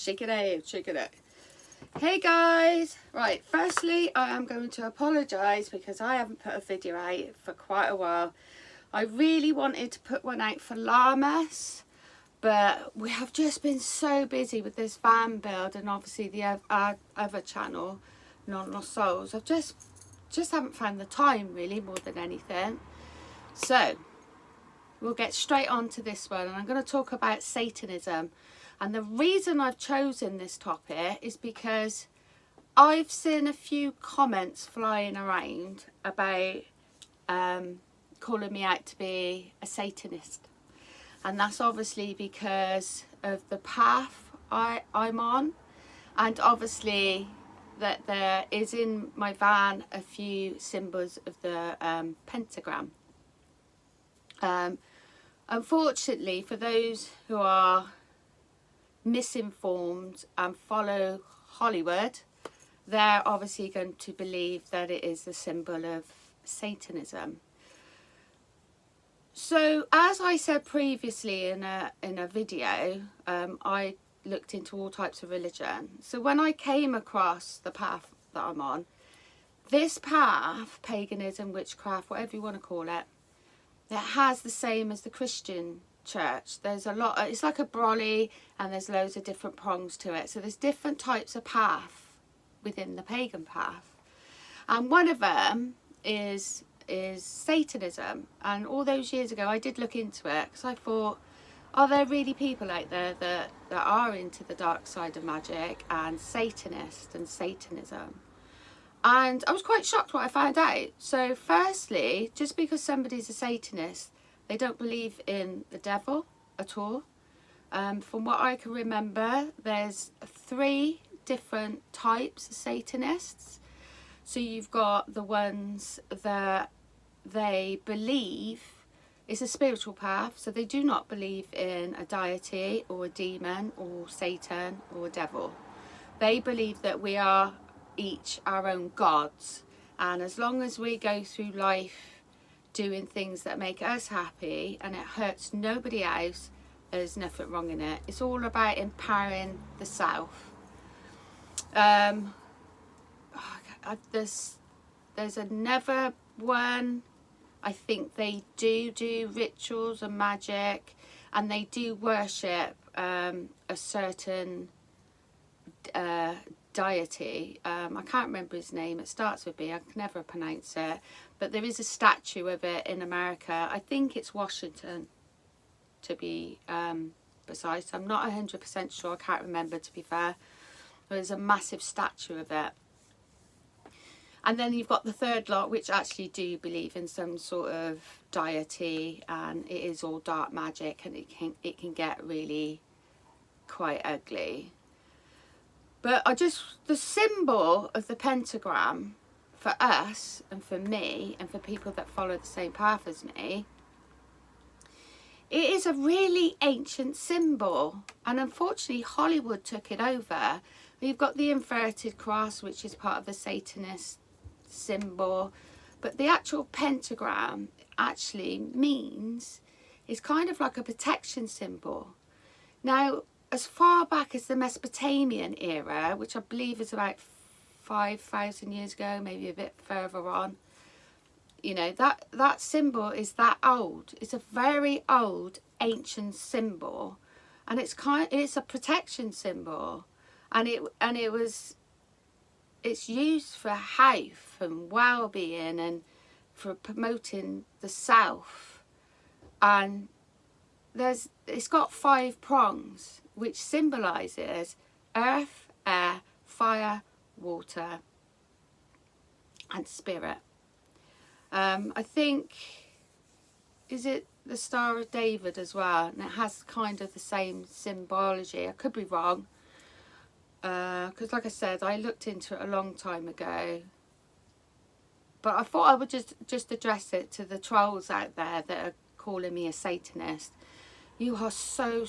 Shake it out, shake it out. Hey guys, right, firstly I am going to apologise because I haven't put a video out for quite a while. I really wanted to put one out for Llamas, but we have just been so busy with this van build and obviously the other channel, Non Lost Souls. I've just haven't found the time really, more than anything. So we'll get straight on to this one, and I'm going to talk about Satanism. And the reason I've chosen this topic is because I've seen a few comments flying around about calling me out to be a Satanist. And that's obviously because of the path I'm on. And obviously that there is in my van a few symbols of the Pentagram. Unfortunately, for those who are misinformed and follow Hollywood, they're obviously going to believe that it is the symbol of Satanism. So as I said previously in a video, I looked into all types of religion. So when I came across the path that I'm on, this path, paganism, witchcraft, whatever you want to call it, it has the same as the Christian church. There's a lot, it's like a brolly, and there's loads of different prongs to it. So there's different types of path within the pagan path, and one of them is Satanism. And all those years ago I did look into it because I thought, are there really people out there that are into the dark side of magic and Satanist and Satanism? And I was quite shocked what I found out. So firstly, just because somebody's a Satanist, they don't believe in the devil at all. From what I can remember, there's 3 different types of Satanists. So you've got the ones that they believe it's a spiritual path, so they do not believe in a deity or a demon or Satan or a devil. They believe that we are each our own gods, and as long as we go through life doing things that make us happy and it hurts nobody else, there's nothing wrong in it. It's all about empowering the self. There's another one. I think they do rituals and magic, and they do worship a certain deity. I can't remember his name. It starts with B. I can never pronounce it. But there is a statue of it in America. I think it's Washington, to be precise. I'm not 100% sure. I can't remember, to be fair. There's a massive statue of it. And then you've got the third lot, which actually do believe in some sort of deity, and it is all dark magic, and it can get really quite ugly. But the symbol of the pentagram for us and for me and for people that follow the same path as me, it is a really ancient symbol, and unfortunately Hollywood took it over. You've got the inverted cross, which is part of the Satanist symbol, but the actual pentagram actually is kind of like a protection symbol. Now, as far back as the Mesopotamian era, which I believe is about 5,000 years ago, maybe a bit further on, you know, that symbol is that old. It's a very old ancient symbol, and it's a protection symbol, and it's used for health and well-being and for promoting the self. And it's got 5 prongs, which symbolises earth, air, fire, water and spirit. I think, is it the Star of David as well? And it has kind of the same symbology. I could be wrong, because like I said, I looked into it a long time ago. But I thought I would just address it to the trolls out there that are calling me a Satanist. You are so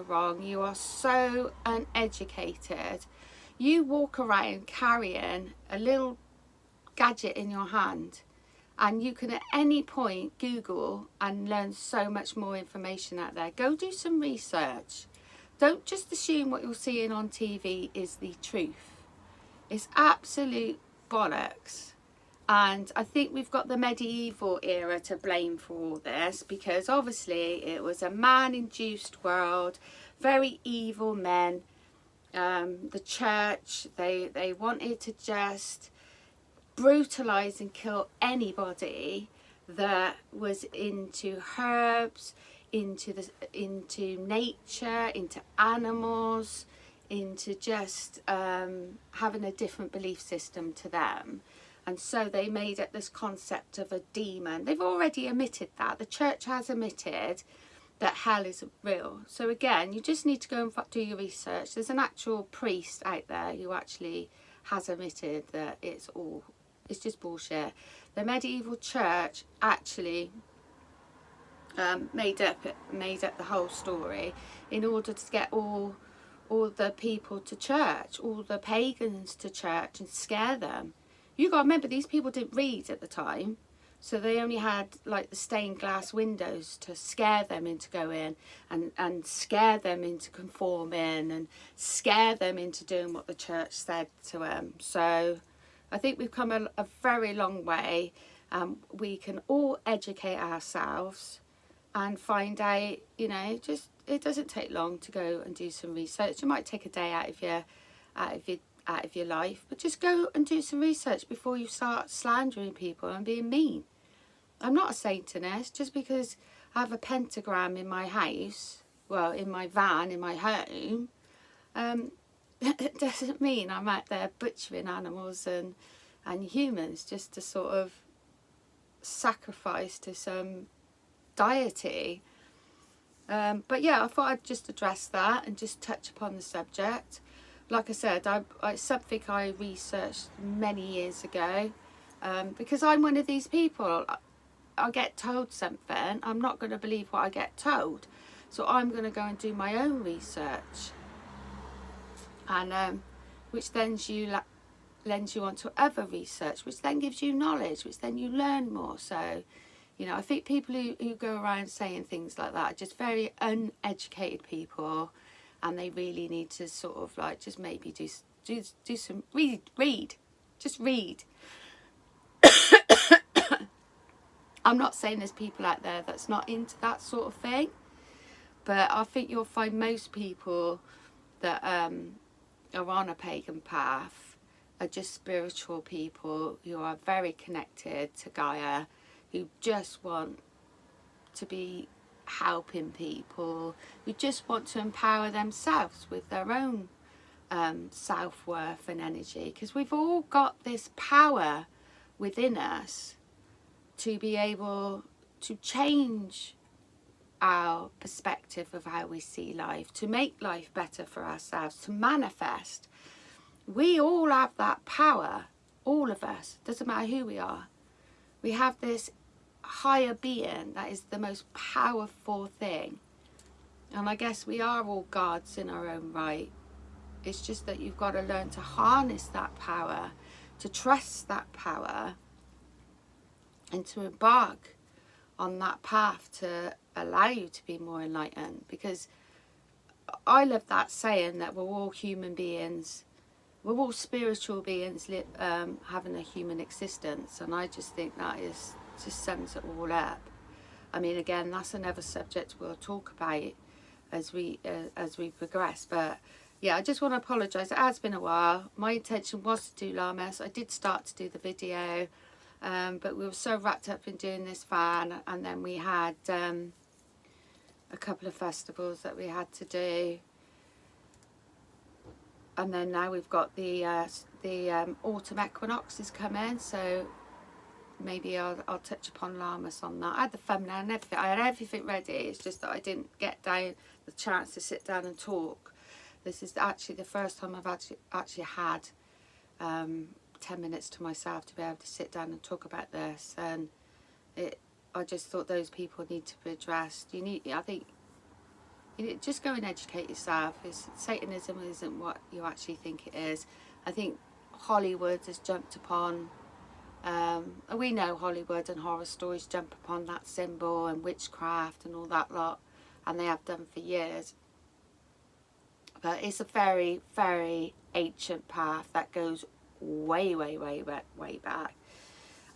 wrong. You are so uneducated. You walk around carrying a little gadget in your hand, and you can at any point Google and learn so much more information out there. Go do some research. don't just assume what you're seeing on TV is the truth. It's absolute bollocks. And I think we've got the medieval era to blame for all this, because obviously it was a man-induced world, very evil men. The church, they wanted to just brutalise and kill anybody that was into herbs, into nature, into animals, into just having a different belief system to them. And so they made up this concept of a demon. They've already admitted that. The church has admitted that hell isn't real. So again, you just need to go and do your research. There's an actual priest out there who actually has admitted that it's just bullshit. The medieval church actually made up the whole story in order to get all the people to church, all the pagans to church, and scare them. You got to remember, these people didn't read at the time, so they only had like the stained glass windows to scare them into going, and scare them into conforming, and scare them into doing what the church said to them. So I think we've come a very long way. We can all educate ourselves and find out, you know, just it doesn't take long to go and do some research. It might take a day out of your life, but just go and do some research before you start slandering people and being mean. I'm not a Satanist. Just because I have a pentagram in my house, well, in my van, in my home, it doesn't mean I'm out there butchering animals and humans just to sort of sacrifice to some deity. But yeah, I thought I'd just address that and just touch upon the subject. Like I said, it's something I researched many years ago, because I'm one of these people. I get told something, I'm not going to believe what I get told, so I'm going to go and do my own research, and which then lends you on to other research, which then gives you knowledge, which then you learn more. So, you know, I think people who go around saying things like that are just very uneducated people, and they really need to sort of like just maybe do some read. I'm not saying there's people out there that's not into that sort of thing, but I think you'll find most people that are on a pagan path are just spiritual people who are very connected to Gaia, who just want to be helping people, who just want to empower themselves with their own self-worth and energy, because we've all got this power within us to be able to change our perspective of how we see life, to make life better for ourselves, to manifest. We all have that power, all of us, doesn't matter who we are. We have this higher being that is the most powerful thing, and I guess we are all gods in our own right. It's just that you've got to learn to harness that power, to trust that power, and to embark on that path to allow you to be more enlightened. Because I love that saying that we're all human beings, we're all spiritual beings having a human existence, and I just think that just sums it all up. I mean, again, that's another subject we'll talk about as we progress, but yeah, I just want to apologise. It has been a while. My intention was to do Llamas. I did start to do the video, but we were so wrapped up in doing this van, and then we had a couple of festivals that we had to do, and then now we've got the autumn equinoxes coming, so maybe I'll touch upon Llamas on that. I had the thumbnail and everything. I had everything ready. It's just that I didn't get down the chance to sit down and talk. This is actually the first time I've actually had 10 minutes to myself to be able to sit down and talk about this, and I just thought those people need to be addressed. I think you need, just go and educate yourself. Satanism isn't what you actually think it is. I think Hollywood has jumped upon, we know Hollywood and horror stories jump upon that symbol and witchcraft and all that lot, and they have done for years. But it's a very, very ancient path that goes way, way, way, way, way back.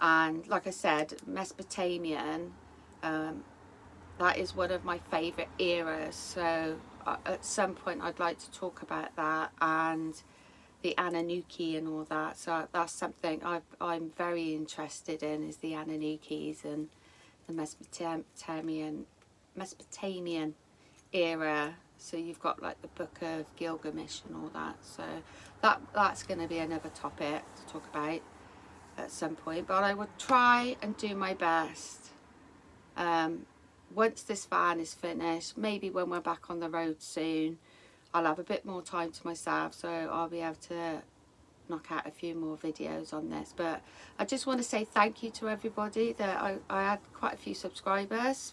And like I said, Mesopotamian, that is one of my favourite eras. So at some point I'd like to talk about that, and the Anunnaki and all that. So that's something I'm very interested in, is the Anunnakis and the Mesopotamian era. So you've got like the Book of Gilgamesh and all that. So that's going to be another topic to talk about at some point. But I will try and do my best. Once this van is finished, maybe when we're back on the road soon, I'll have a bit more time to myself, so I'll be able to knock out a few more videos on this. But I just want to say thank you to everybody. That I had quite a few subscribers,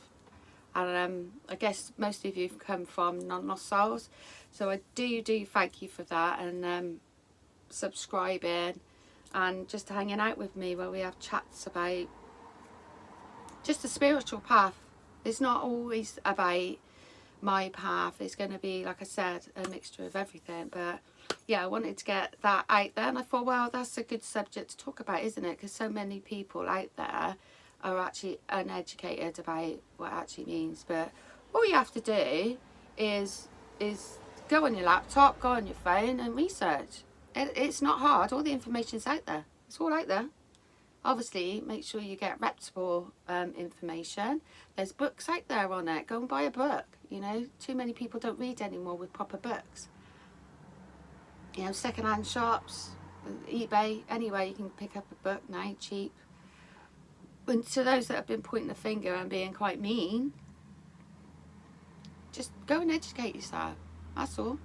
and I guess most of you have come from non-lost souls, so I do thank you for that, and subscribing and just hanging out with me where we have chats about just the spiritual path. It's not always about my path. It's going to be, like I said, a mixture of everything. But yeah, I wanted to get that out there, and I thought, well, that's a good subject to talk about, isn't it? Because so many people out there are actually uneducated about what it actually means. But all you have to do is go on your laptop, go on your phone and research. It's not hard. All the information's out there. It's all out there. Obviously, make sure you get reputable information. There's books out there on it. Go and buy a book. You know, too many people don't read anymore with proper books. You know, second-hand shops, eBay, anywhere you can pick up a book now, cheap. And to those that have been pointing the finger and being quite mean, just go and educate yourself. That's all.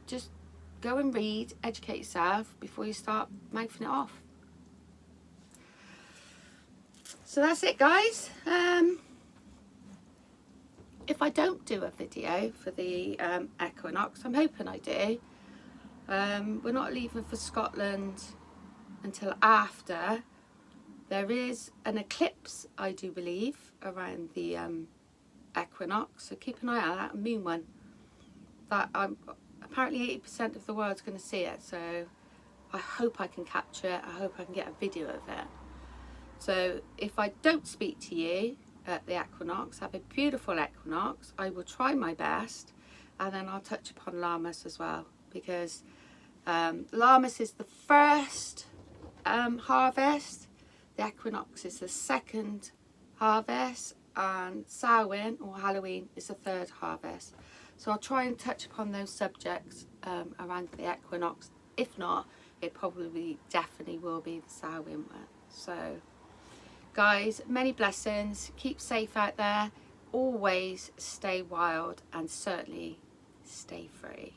Just go and read, educate yourself before you start mouthing it off. So that's it, guys. If I don't do a video for the equinox, I'm hoping I do. We're not leaving for Scotland until after. There is an eclipse, I do believe, around the equinox, so keep an eye on that, a moon one. That apparently 80% of the world's going to see it, so I hope I can capture it. I hope I can get a video of it. So if I don't speak to you at the equinox, have a beautiful equinox. I will try my best, and then I'll touch upon Lammas as well, because Lammas is the first harvest, the equinox is the second harvest, and Samhain or Halloween is the third harvest. So I'll try and touch upon those subjects around the equinox. If not, it probably definitely will be the Samhain one. So guys, many blessings. Keep safe out there. Always stay wild, and certainly stay free.